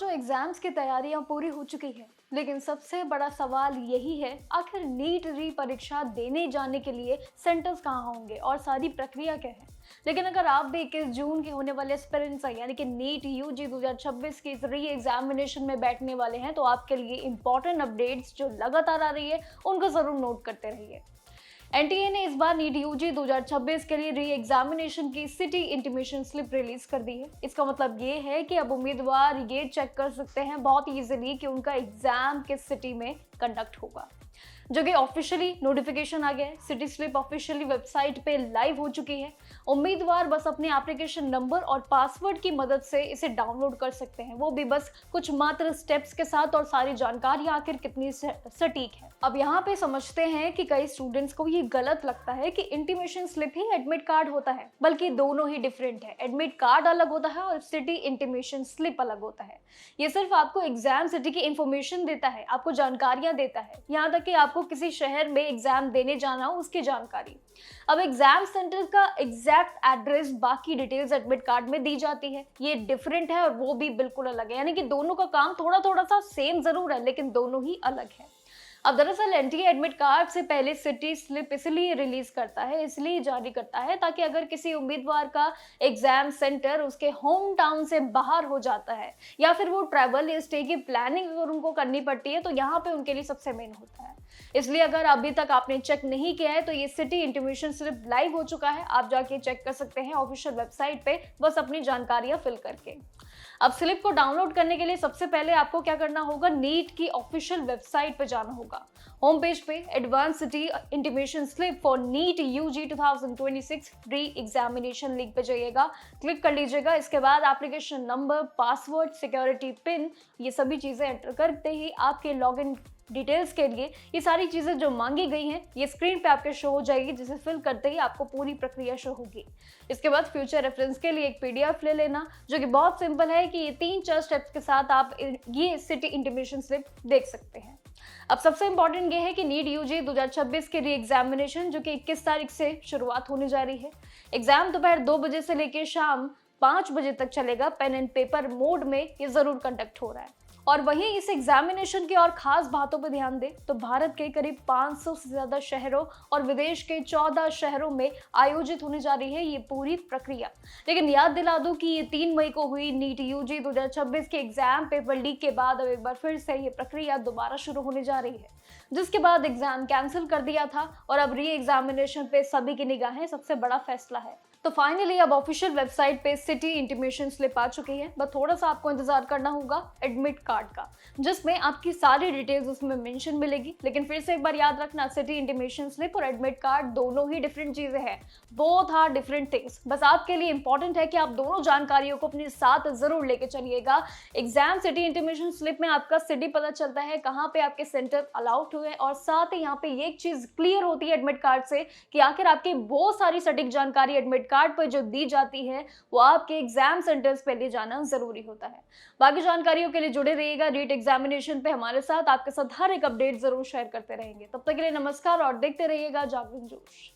सोचो एग्जाम्स की तैयारियां पूरी हो चुकी है, लेकिन सबसे बड़ा सवाल यही है आखिर नीट री परीक्षा देने जाने के लिए सेंटर्स कहाँ होंगे और सारी प्रक्रिया क्या है। लेकिन अगर आप भी 21 जून के होने वाले एस्पिरेंट्स हैं, यानी कि नीट यूजी 2026 की इस री एग्जामिनेशन में बैठने वाले हैं, तो आपके लिए इंपॉर्टेंट अपडेट्स जो लगातार आ रही है उनको जरूर नोट करते रहिए। एनटीए ने इस बार नीट यूजी 2026 के लिए री एग्जामिनेशन की सिटी इंटीमेशन स्लिप रिलीज कर दी है। इसका मतलब ये है कि अब उम्मीदवार ये चेक कर सकते हैं बहुत इजीली कि उनका एग्जाम किस सिटी में कंडक्ट होगा, जो कि ऑफिशियली नोटिफिकेशन आ गया है। सिटी स्लिप ऑफिशियली वेबसाइट पे लाइव हो चुकी है। उम्मीदवार बस अपने एप्लीकेशन नंबर और पासवर्ड की मदद से इसे डाउनलोड कर सकते हैं, वो भी बस कुछ मात्र स्टेप्स के साथ, और सारी जानकारी आखिर कितनी सटीक है। अब यहाँ पे समझते हैं कि कई स्टूडेंट्स को ये गलत लगता है कि इंटीमेशन स्लिप ही एडमिट कार्ड होता है, बल्कि दोनों ही डिफरेंट है। एडमिट कार्ड अलग होता है और सिटी इंटीमेशन स्लिप अलग होता है। ये सिर्फ आपको एग्जाम सिटी की इंफॉर्मेशन देता है, आपको जानकारियां देता है, यहाँ तक कि आपको किसी शहर में एग्जाम देने जाना हो उसकी जानकारी। अब एग्जाम सेंटर का एग्जैक्ट एड्रेस, बाकी डिटेल्स एडमिट कार्ड में दी जाती है। ये डिफरेंट है और वो भी बिल्कुल अलग है, यानी कि दोनों का काम थोड़ा थोड़ा सा सेम जरूर है, लेकिन दोनों ही अलग है। अब दरअसल एनटीए एडमिट कार्ड से पहले सिटी स्लिप इसलिए रिलीज करता है, इसलिए जारी करता है, ताकि अगर किसी उम्मीदवार का एग्जाम सेंटर उसके होम टाउन से बाहर हो जाता है, या फिर वो ट्रैवल या स्टे की प्लानिंग अगर उनको करनी पड़ती है, तो यहाँ पे उनके लिए सबसे मेन होता है। इसलिए अगर अभी तक आपने चेक नहीं किया है तो ये सिटी इंटीमेशन स्लिप लाइव हो चुका है, आप जाके चेक कर सकते हैं ऑफिशियल वेबसाइट पे, बस अपनी जानकारियां फिल करके। अब स्लिप को डाउनलोड करने के लिए सबसे पहले आपको क्या करना होगा, नीट की ऑफिशियल वेबसाइट पे जाना होगा। होम पेज पे advance city intimation slip for NEET UG 2026 re examination link पे जाइएगा, क्लिक कर लीजिएगा। इसके बाद application number, password, security pin, ये सभी चीजें एंटर करते ही आपके लॉगिन डिटेल्स के लिए ये सारी चीजें जो मांगी गई हैं ये स्क्रीन पे आपके शो हो जाएगी, जिसे फिल करते ही आपको पूरी प्रक्रिया शो होगी। इसके बाद फ्यूचर रेफरेंस के लिए एक पीडीएफ ले लेना, जो कि बहुत सिंपल है कि ये 3-4 स्टेप्स के साथ आप ये सिटी इंटीमेशन स्लिप देख सकते हैं। अब सबसे इंपॉर्टेंट ये है कि नीट यूजी 2026 के री एग्जामिनेशन जो कि 21 तारीख से शुरुआत होने जा रही है। एग्जाम दोपहर 2 बजे से लेकर शाम 5 बजे तक चलेगा। पेन एंड पेपर मोड में ये जरूर कंडक्ट हो रहा है। और वहीं इस एग्जामिनेशन की और खास बातों पर ध्यान दें तो भारत के करीब 500 से ज्यादा शहरों और विदेश के 14 शहरों में आयोजित होने जा रही है ये पूरी प्रक्रिया। लेकिन याद दिला दूं कि ये 3 मई को हुई नीट यूजी 2026 के एग्जाम पेपर लीक के बाद अब एक बार फिर से ये प्रक्रिया दोबारा शुरू होने जा रही है, जिसके बाद एग्जाम कैंसिल कर दिया था और अब री एग्जामिनेशन पे सभी की निगाहें। सबसे बड़ा फैसला है। तो फाइनली अब ऑफिशियल वेबसाइट पे सिटी इंटीमेशन स्लिप आ चुकी है, बस थोड़ा सा आपको इंतजार करना होगा एडमिट कार्ड का, जिसमें आपकी सारी डिटेल्स उसमें मेंशन मिलेगी। लेकिन फिर से एक बार याद रखना, सिटी इंटीमेशन स्लिप और एडमिट कार्ड दोनों ही डिफरेंट चीजें हैं, बोथ आर डिफरेंट थिंग्स। बस आपके लिए इंपॉर्टेंट है कि आप दोनों जानकारियों को अपने साथ जरूर लेके चलिएगा। एग्जाम सिटी इंटीमेशन स्लिप में आपका सिटी पता चलता है, कहाँ पे आपके सेंटर अलाउड हुए, और साथ ही यहाँ पे ये एक चीज क्लियर होती है एडमिट कार्ड से कि आखिर आपकी बहुत सारी सटीक जानकारी एडमिट कार्ड पर जो दी जाती है वो आपके एग्जाम सेंटर्स पे ले जाना जरूरी होता है। बाकी जानकारियों के लिए जुड़े रहिएगा नीट एग्जामिनेशन पे हमारे साथ, आपके साथ हर एक अपडेट जरूर शेयर करते रहेंगे। तब तक के लिए नमस्कार और देखते रहिएगा जागरण जोश।